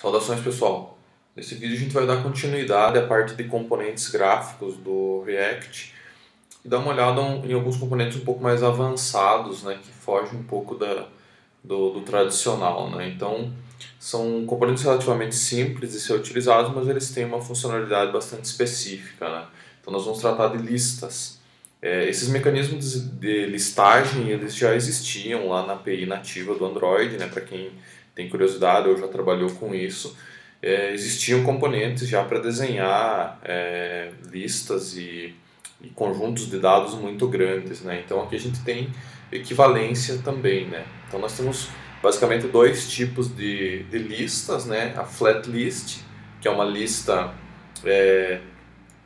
Saudações, pessoal! Nesse vídeo a gente vai dar continuidade à parte de componentes gráficos do React e dar uma olhada em alguns componentes um pouco mais avançados, né, que fogem um pouco do tradicional, né? Então, são componentes relativamente simples de ser utilizados, mas eles têm uma funcionalidade bastante específica, né? Então, nós vamos tratar de listas. Esses mecanismos de listagem, eles já existiam lá na API nativa do Android, né? Para quem tem curiosidade ou já trabalhou com isso, existiam componentes já para desenhar listas e conjuntos de dados muito grandes, né? Então aqui a gente tem equivalência também, né? Então nós temos basicamente dois tipos de listas, né? A flat list, que é uma lista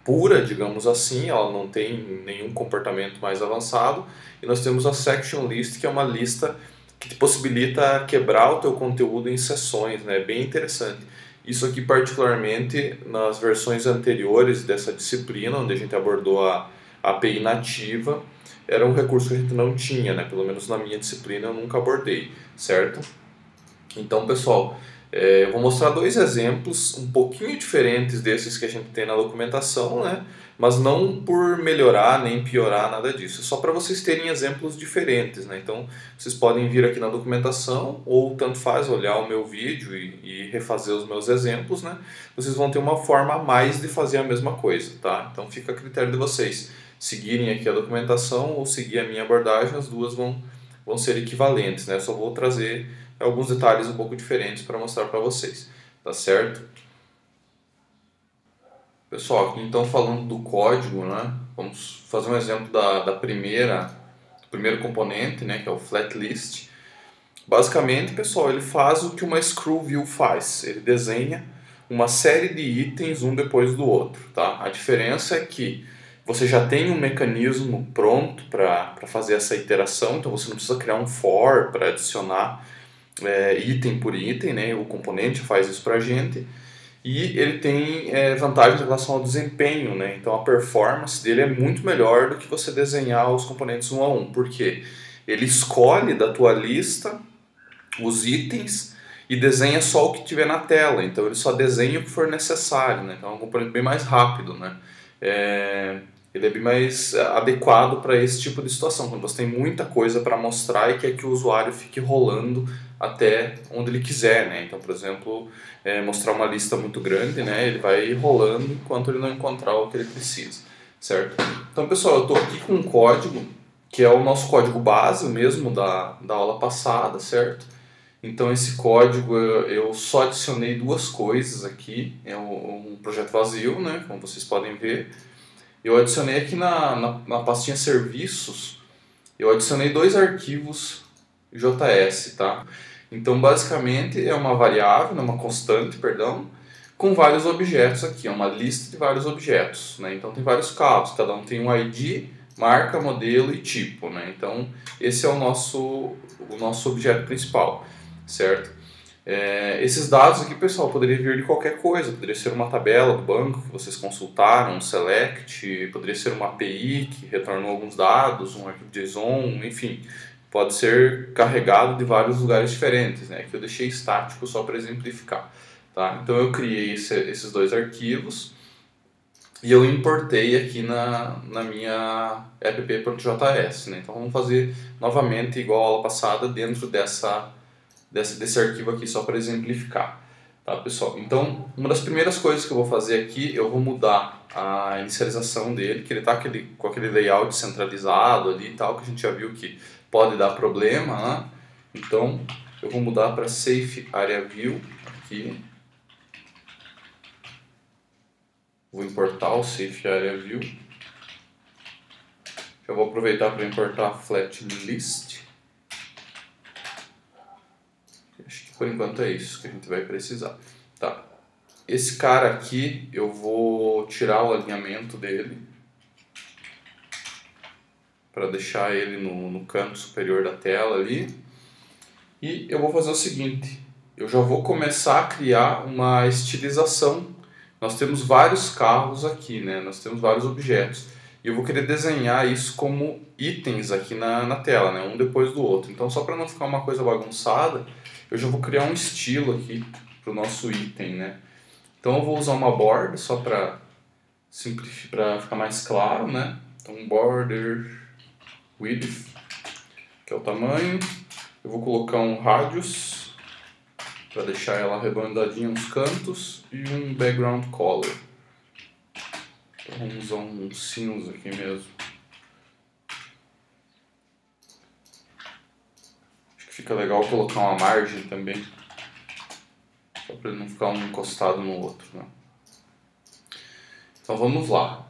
pura, digamos assim, ela não tem nenhum comportamento mais avançado, e nós temos a section list, que é uma lista que te possibilita quebrar o teu conteúdo em seções, né? Bem interessante. Isso aqui particularmente nas versões anteriores dessa disciplina, onde a gente abordou a API nativa, era um recurso que a gente não tinha, né? Pelo menos na minha disciplina eu nunca abordei, certo? Então, pessoal, eu vou mostrar dois exemplos um pouquinho diferentes desses que a gente tem na documentação, né? Mas não por melhorar nem piorar nada disso, é só para vocês terem exemplos diferentes, né? Então, vocês podem vir aqui na documentação ou tanto faz olhar o meu vídeo e refazer os meus exemplos, né? Vocês vão ter uma forma a mais de fazer a mesma coisa, tá? Então, fica a critério de vocês seguirem aqui a documentação ou seguir a minha abordagem, as duas vão ser equivalentes, né? Eu só vou trazer alguns detalhes um pouco diferentes para mostrar para vocês, tá certo? Pessoal, aqui então falando do código, né? Vamos fazer um exemplo do primeiro componente, né? Que é o flat list. Basicamente, pessoal, ele faz o que uma screw view faz. Ele desenha uma série de itens um depois do outro, tá? A diferença é que você já tem um mecanismo pronto para fazer essa iteração, então você não precisa criar um for para adicionar item por item, né? O componente faz isso para a gente. E ele tem vantagens em relação ao desempenho, né? Então a performance dele é muito melhor do que você desenhar os componentes um a um. Por quê? Ele escolhe da tua lista os itens e desenha só o que tiver na tela. Então ele só desenha o que for necessário, né? Então é um componente bem mais rápido, né? Ele é bem mais adequado para esse tipo de situação, quando você tem muita coisa para mostrar e quer que o usuário fique rolando até onde ele quiser, né? Então, por exemplo, mostrar uma lista muito grande, né? Ele vai rolando enquanto ele não encontrar o que ele precisa, certo? Então, pessoal, eu estou aqui com um código, que é o nosso código base mesmo da aula passada, certo? Então, esse código eu só adicionei duas coisas aqui, é um projeto vazio, né? Como vocês podem ver. Eu adicionei aqui na pastinha serviços, eu adicionei dois arquivos JS, tá? Então, basicamente, é uma variável, uma constante, perdão, com vários objetos aqui, é uma lista de vários objetos, né? Então, tem vários campos, cada um tem um ID, marca, modelo e tipo, né? Então, esse é o nosso objeto principal, certo? Esses dados aqui, pessoal, poderiam vir de qualquer coisa, poderia ser uma tabela do banco que vocês consultaram, um select, poderia ser uma API que retornou alguns dados, um arquivo JSON, enfim, pode ser carregado de vários lugares diferentes, né? Aqui eu deixei estático só para exemplificar, tá? Então eu criei esses dois arquivos e eu importei aqui na minha app.js, né? Então vamos fazer novamente igual a aula passada dentro desse arquivo aqui só para exemplificar, tá, pessoal? Então, uma das primeiras coisas que eu vou fazer aqui, eu vou mudar a inicialização dele, que ele está com aquele layout centralizado ali e tal, que a gente já viu que pode dar problema, né? Então, eu vou mudar para Safe Area View aqui. Vou importar o Safe Area View. Já vou aproveitar para importar a Flat List. Acho que por enquanto é isso que a gente vai precisar. Tá. Esse cara aqui, eu vou tirar o alinhamento dele para deixar ele no canto superior da tela ali. E eu vou fazer o seguinte, eu já vou começar a criar uma estilização. Nós temos vários carros aqui, né? Nós temos vários objetos. E eu vou querer desenhar isso como itens aqui na tela, né? Um depois do outro. Então, só para não ficar uma coisa bagunçada, eu já vou criar um estilo aqui o nosso item, né? Então eu vou usar uma border só para ficar mais claro, né? Então border width, que é o tamanho. Eu vou colocar um radius para deixar ela arredondadinha nos cantos e um background color. Então vamos usar um cinza aqui mesmo. Acho que fica legal colocar uma margem também, só para ele não ficar um encostado no outro, né? Então vamos lá.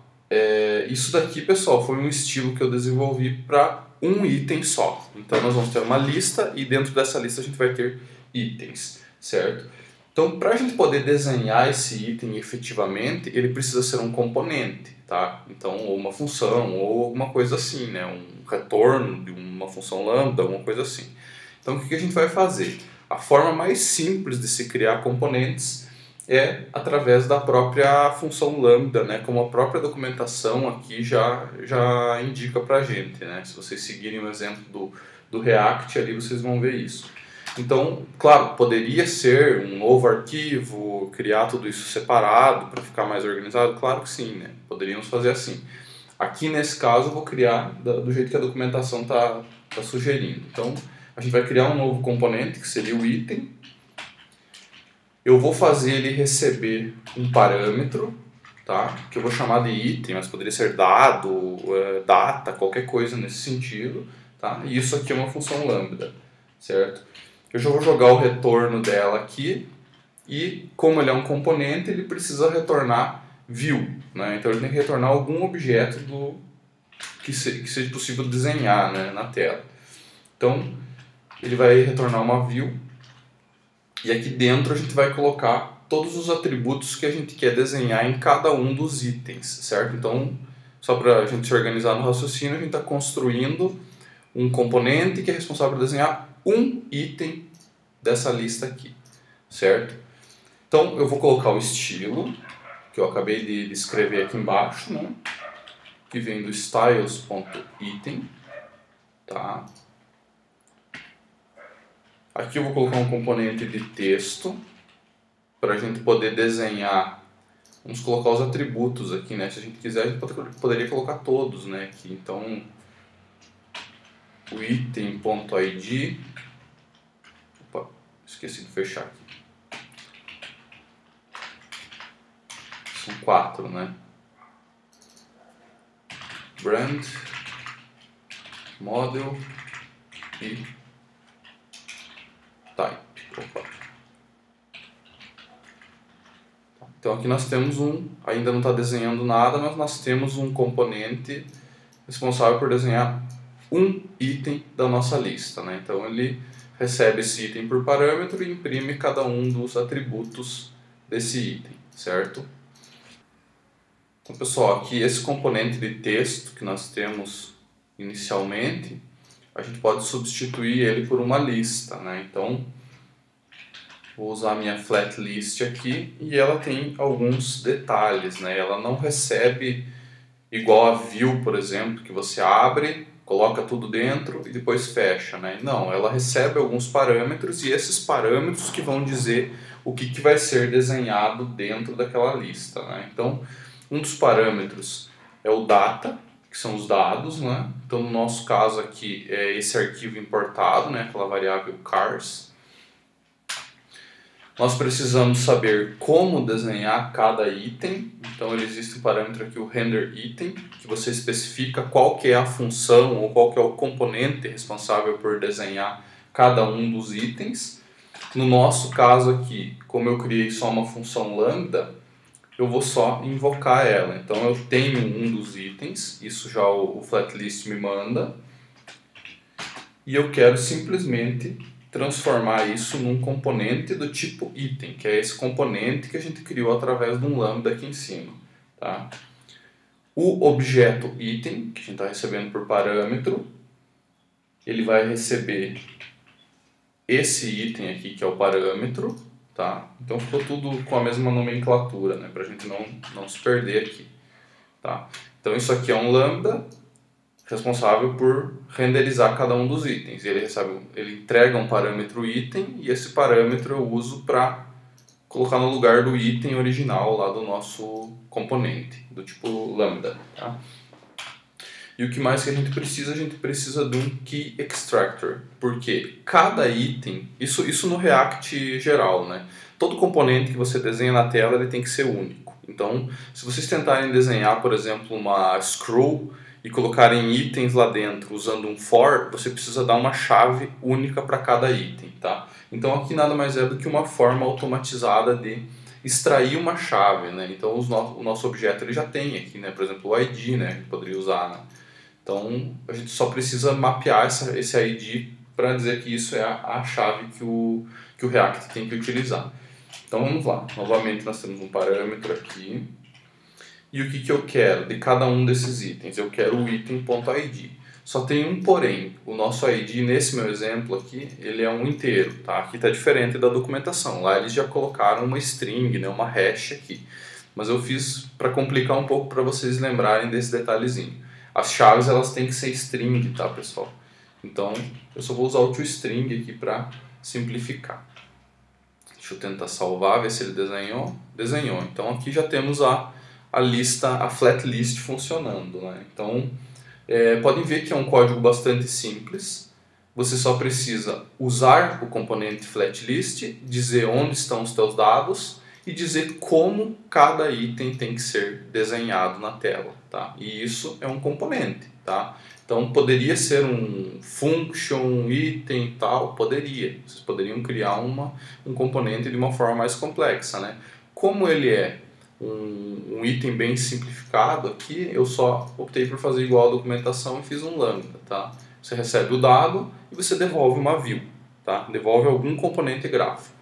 Isso daqui, pessoal, foi um estilo que eu desenvolvi para um item só. Então nós vamos ter uma lista e dentro dessa lista a gente vai ter itens, certo? Então, para a gente poder desenhar esse item efetivamente, ele precisa ser um componente, tá? Então, ou uma função, ou alguma coisa assim, né? Um retorno de uma função lambda, alguma coisa assim. Então, o que a gente vai fazer? A forma mais simples de se criar componentes é através da própria função lambda, né? Como a própria documentação aqui já indica para a gente, né? Se vocês seguirem o exemplo do React, ali vocês vão ver isso. Então, claro, poderia ser um novo arquivo, criar tudo isso separado para ficar mais organizado? Claro que sim, né? Poderíamos fazer assim. Aqui nesse caso eu vou criar do jeito que a documentação tá sugerindo. Então, a gente vai criar um novo componente, que seria o item. Eu vou fazer ele receber um parâmetro, tá? Que eu vou chamar de item, mas poderia ser dado, data, qualquer coisa nesse sentido, tá? E isso aqui é uma função lambda, certo? Eu já vou jogar o retorno dela aqui e, como ele é um componente, ele precisa retornar view, né? Então ele tem que retornar algum objeto que seja possível desenhar, né, na tela. Então ele vai retornar uma view e aqui dentro a gente vai colocar todos os atributos que a gente quer desenhar em cada um dos itens, certo? Então, só para a gente se organizar no raciocínio, a gente está construindo um componente que é responsável por desenhar um item dessa lista aqui, certo? Então eu vou colocar o estilo, que eu acabei de escrever aqui embaixo, né? Que vem do styles.item, tá? Aqui eu vou colocar um componente de texto, para a gente poder desenhar. Vamos colocar os atributos aqui, né? Se a gente quiser, a gente poderia colocar todos, né? Aqui, então, o item.id. Opa, esqueci de fechar aqui. São 4, né? Brand, model e type. Opa. Então aqui nós temos ainda não está desenhando nada, mas nós temos um componente responsável por desenhar um item da nossa lista, né? Então ele recebe esse item por parâmetro e imprime cada um dos atributos desse item, certo? Então pessoal, aqui esse componente de texto que nós temos inicialmente, a gente pode substituir ele por uma lista, né? Então vou usar a minha flat list aqui e ela tem alguns detalhes, né? Ela não recebe igual a view, por exemplo, que você abre, coloca tudo dentro e depois fecha, né? Não, ela recebe alguns parâmetros e esses parâmetros que vão dizer o que vai ser desenhado dentro daquela lista, né? Então, um dos parâmetros é o data, que são os dados, né? Então, no nosso caso aqui é esse arquivo importado, né? Aquela variável cars. Nós precisamos saber como desenhar cada item, então existe um parâmetro aqui, o render item, que você especifica qual que é a função ou qual que é o componente responsável por desenhar cada um dos itens. No nosso caso aqui, como eu criei só uma função lambda, eu vou só invocar ela. Então eu tenho um dos itens, isso já o flatlist me manda, e eu quero simplesmente transformar isso num componente do tipo item, que é esse componente que a gente criou através de um lambda aqui em cima, tá? O objeto item, que a gente está recebendo por parâmetro, ele vai receber esse item aqui, que é o parâmetro, tá? Então ficou tudo com a mesma nomenclatura, né? Para a gente não se perder aqui, tá? Então isso aqui é um lambda responsável por renderizar cada um dos itens. Ele entrega um parâmetro item e esse parâmetro eu uso para colocar no lugar do item original lá do nosso componente, do tipo lambda, tá? E o que mais que a gente precisa? A gente precisa de um Key Extractor, porque cada item, isso no React geral, né? Todo componente que você desenha na tela ele tem que ser único. Então, se vocês tentarem desenhar, por exemplo, uma scroll e colocarem itens lá dentro usando um for, você precisa dar uma chave única para cada item, tá? Então aqui nada mais é do que uma forma automatizada de extrair uma chave, né? Então o nosso objeto ele já tem aqui, né? Por exemplo, o ID, né? A gente poderia usar, né? Então a gente só precisa mapear esse ID para dizer que isso é a chave que o React tem que utilizar. Então vamos lá, novamente nós temos um parâmetro aqui. E o que eu quero de cada um desses itens? Eu quero o item.id. Só tem um porém, o nosso ID nesse meu exemplo aqui, ele é um inteiro, tá? Aqui está diferente da documentação, lá eles já colocaram uma string, né, uma hash aqui. Mas eu fiz para complicar um pouco para vocês lembrarem desse detalhezinho. As chaves elas têm que ser string, tá, pessoal? Então eu só vou usar o toString aqui para simplificar. Deixa eu tentar salvar, ver se ele desenhou. Desenhou. Então aqui já temos a lista, a flat list funcionando, né? Então podem ver que é um código bastante simples. Você só precisa usar o componente flatlist, dizer onde estão os teus dados e dizer como cada item tem que ser desenhado na tela, tá? E isso é um componente, tá? Então poderia ser um function, item e tal, poderia. Vocês poderiam criar um componente de uma forma mais complexa, né? Como ele é um item bem simplificado aqui, eu só optei por fazer igual a documentação e fiz um lambda, tá? Você recebe o dado e você devolve uma view, tá? Devolve algum componente gráfico.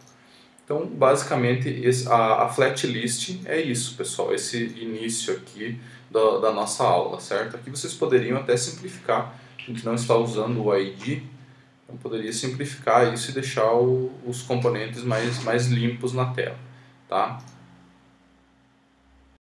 Então, basicamente, a flat list é isso, pessoal, esse início aqui da nossa aula, certo? Aqui vocês poderiam até simplificar, a gente não está usando o ID, então poderia simplificar isso e deixar os componentes mais limpos na tela, tá?